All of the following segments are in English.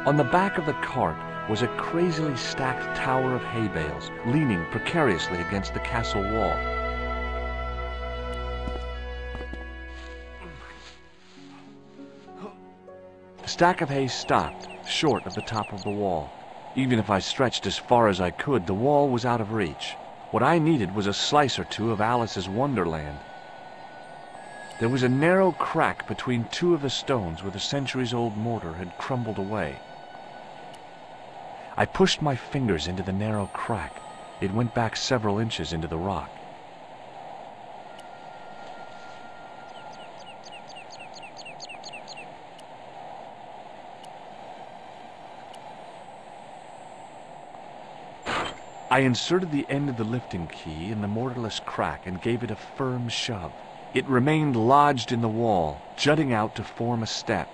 On the back of the cart was a crazily stacked tower of hay bales, leaning precariously against the castle wall. The stack of hay stopped, short of the top of the wall. Even if I stretched as far as I could, the wall was out of reach. What I needed was a slice or two of Alice's Wonderland. There was a narrow crack between two of the stones where the centuries-old mortar had crumbled away. I pushed my fingers into the narrow crack. It went back several inches into the rock. I inserted the end of the lifting key in the mortarless crack and gave it a firm shove. It remained lodged in the wall, jutting out to form a step.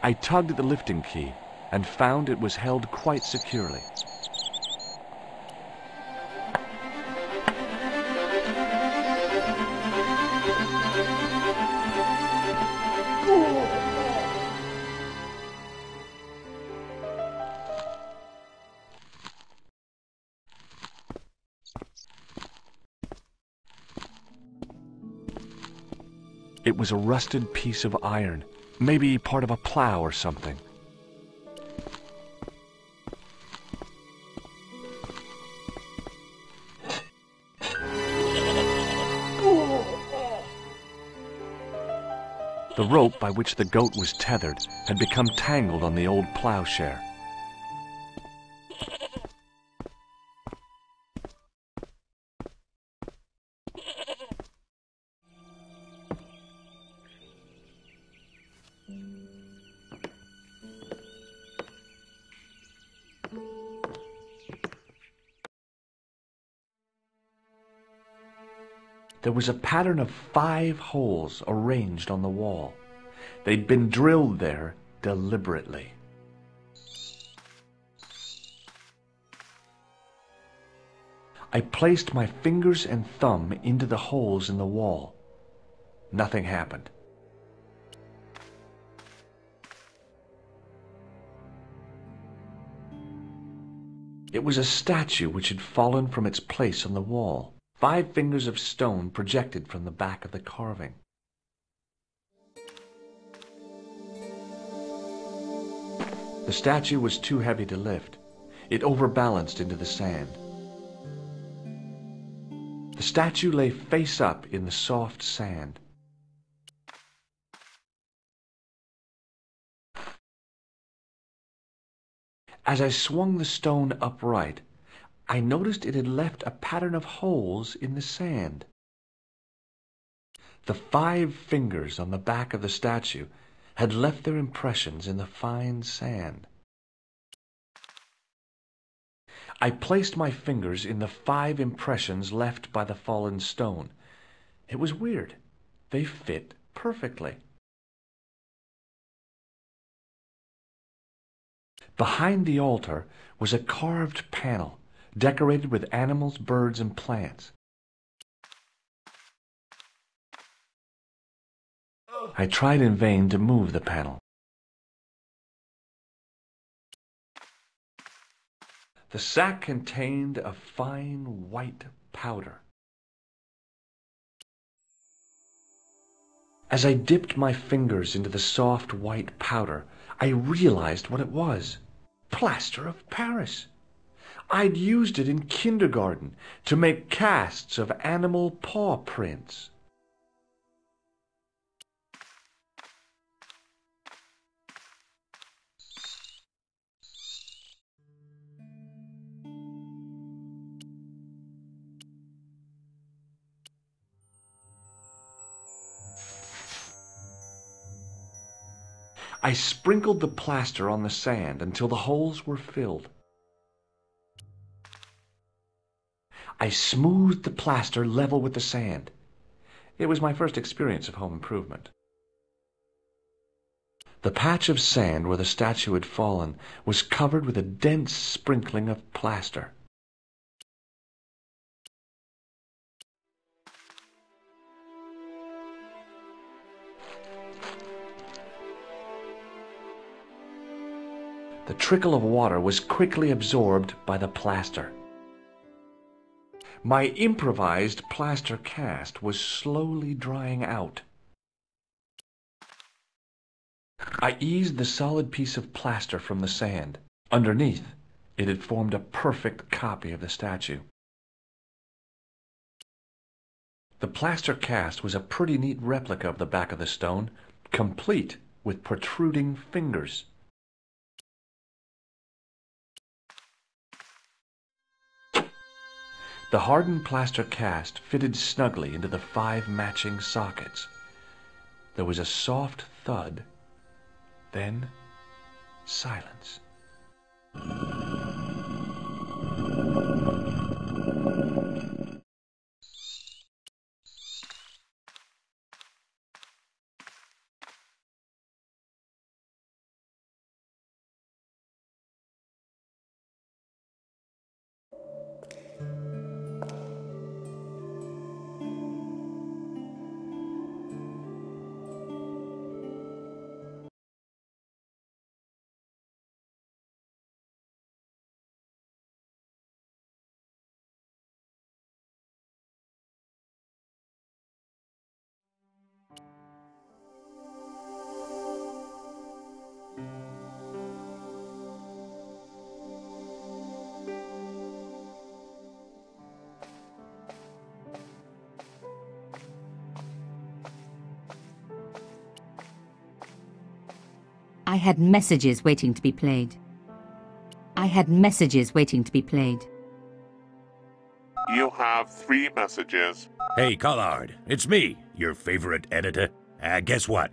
I tugged at the lifting key and found it was held quite securely. It was a rusted piece of iron, maybe part of a plow or something. The rope by which the goat was tethered had become tangled on the old plowshare. There was a pattern of 5 holes arranged on the wall. They'd been drilled there deliberately. I placed my fingers and thumb into the holes in the wall. Nothing happened. It was a statue which had fallen from its place on the wall. 5 fingers of stone projected from the back of the carving. The statue was too heavy to lift. It overbalanced into the sand. The statue lay face up in the soft sand. As I swung the stone upright, I noticed it had left a pattern of holes in the sand. The 5 fingers on the back of the statue had left their impressions in the fine sand. I placed my fingers in the 5 impressions left by the fallen stone. It was weird. They fit perfectly. Behind the altar was a carved panel, decorated with animals, birds, and plants. I tried in vain to move the panel. The sack contained a fine white powder. As I dipped my fingers into the soft white powder, I realized what it was. Plaster of Paris. I'd used it in kindergarten to make casts of animal paw prints. I sprinkled the plaster on the sand until the holes were filled. I smoothed the plaster level with the sand. It was my first experience of home improvement. The patch of sand where the statue had fallen was covered with a dense sprinkling of plaster. The trickle of water was quickly absorbed by the plaster. My improvised plaster cast was slowly drying out. I eased the solid piece of plaster from the sand. Underneath, it had formed a perfect copy of the statue. The plaster cast was a pretty neat replica of the back of the stone, complete with protruding fingers. The hardened plaster cast fitted snugly into the 5 matching sockets. There was a soft thud, then silence. I had messages waiting to be played. I had messages waiting to be played. You have 3 messages. Hey, Collard, it's me, your favorite editor. Guess what?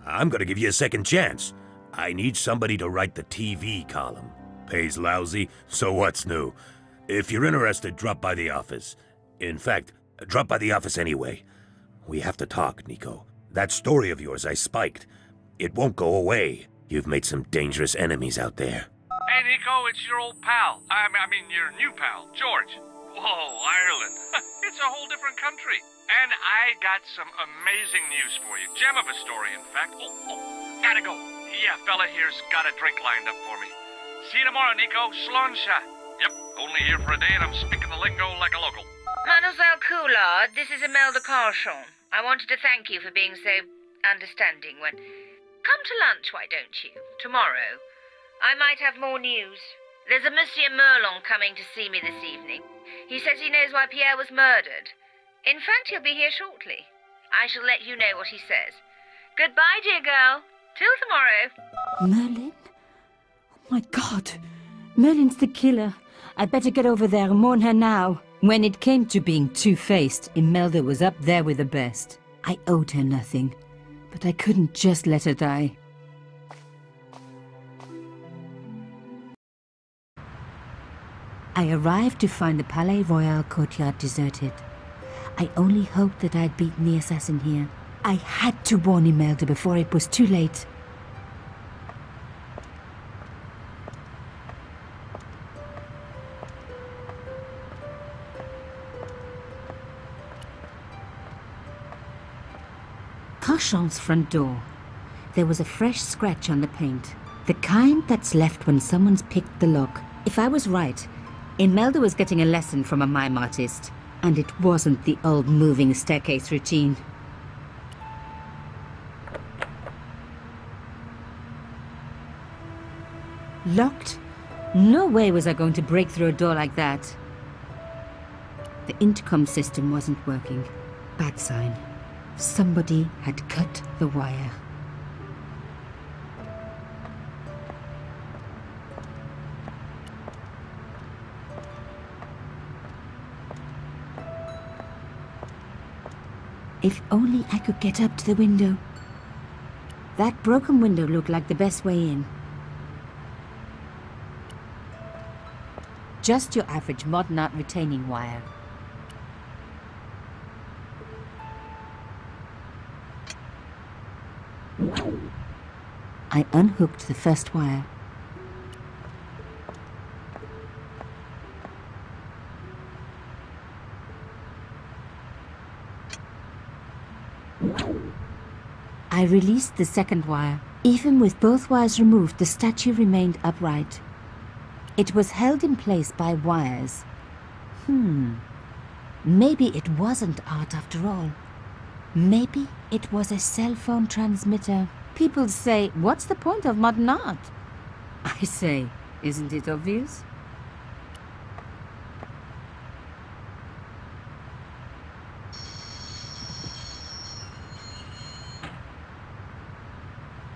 I'm gonna give you a second chance. I need somebody to write the TV column. Pays lousy, so what's new? If you're interested, drop by the office. In fact, drop by the office anyway. We have to talk, Nico. That story of yours I spiked. It won't go away. You've made some dangerous enemies out there. Hey, Nico, it's your old pal. I mean, your new pal, George. Whoa, Ireland. It's a whole different country. And I got some amazing news for you. Gem of a story, in fact. Oh, gotta go. Yeah, fella here's got a drink lined up for me. See you tomorrow, Nico. Slonsha. Yep, only here for a day and I'm speaking the lingo like a local. Mademoiselle Coulard, this is Imelda Carchon. I wanted to thank you for being so understanding when... Come to lunch, why don't you? Tomorrow. I might have more news. There's a Monsieur Merlon coming to see me this evening. He says he knows why Pierre was murdered. In fact, he'll be here shortly. I shall let you know what he says. Goodbye, dear girl. Till tomorrow. Merlin? Oh my God. Merlin's the killer. I'd better get over there and mourn her now. When it came to being two-faced, Imelda was up there with the best. I owed her nothing, but I couldn't just let her die. I arrived to find the Palais Royal courtyard deserted. I only hoped that I'd beaten the assassin here. I had to warn Imelda before it was too late. Carchon's front door. There was a fresh scratch on the paint. The kind that's left when someone's picked the lock. If I was right, Imelda was getting a lesson from a mime artist. And it wasn't the old moving staircase routine. Locked? No way was I going to break through a door like that. The intercom system wasn't working. Bad sign. Somebody had cut the wire. If only I could get up to the window. That broken window looked like the best way in. Just your average modern art retaining wire. I unhooked the first wire. I released the second wire. Even with both wires removed, the statue remained upright. It was held in place by wires. Maybe it wasn't art after all. Maybe it was a cell phone transmitter. People say, what's the point of modern art? I say, isn't it obvious?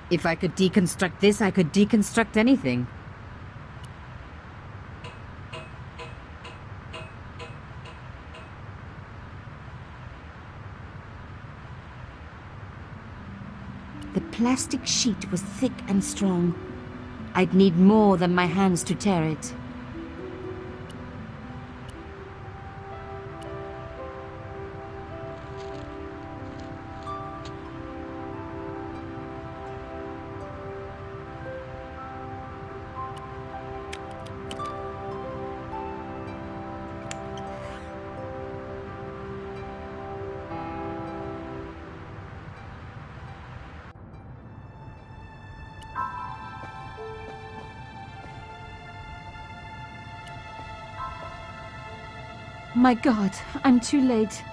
If I could deconstruct this, I could deconstruct anything. The plastic sheet was thick and strong. I'd need more than my hands to tear it. My God, I'm too late.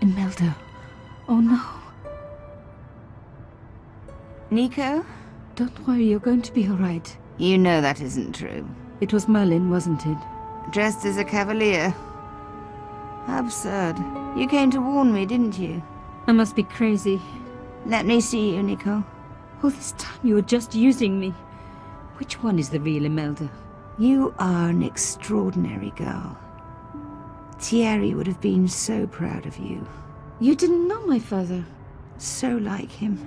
Imelda. Oh no. Nico? Don't worry, you're going to be all right. You know that isn't true. It was Merlin, wasn't it? Dressed as a cavalier. How absurd. You came to warn me, didn't you? I must be crazy. Let me see you, Nico. All this time you were just using me. Which one is the real Imelda? You are an extraordinary girl. Thierry would have been so proud of you. You didn't know my father. So like him.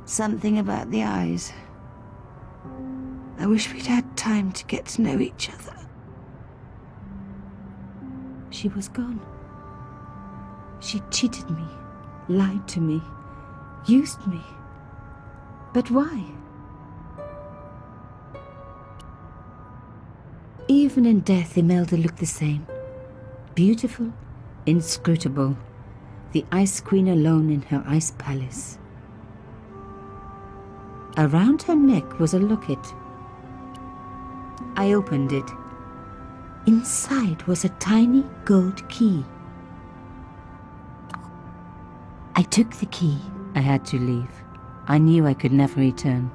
Something about the eyes. I wish we'd had time to get to know each other. She was gone. She cheated me, lied to me, used me. But why? Even in death, Imelda looked the same. Beautiful, inscrutable. The Ice Queen alone in her ice palace. Around her neck was a locket. I opened it. Inside was a tiny gold key. I took the key. I had to leave. I knew I could never return.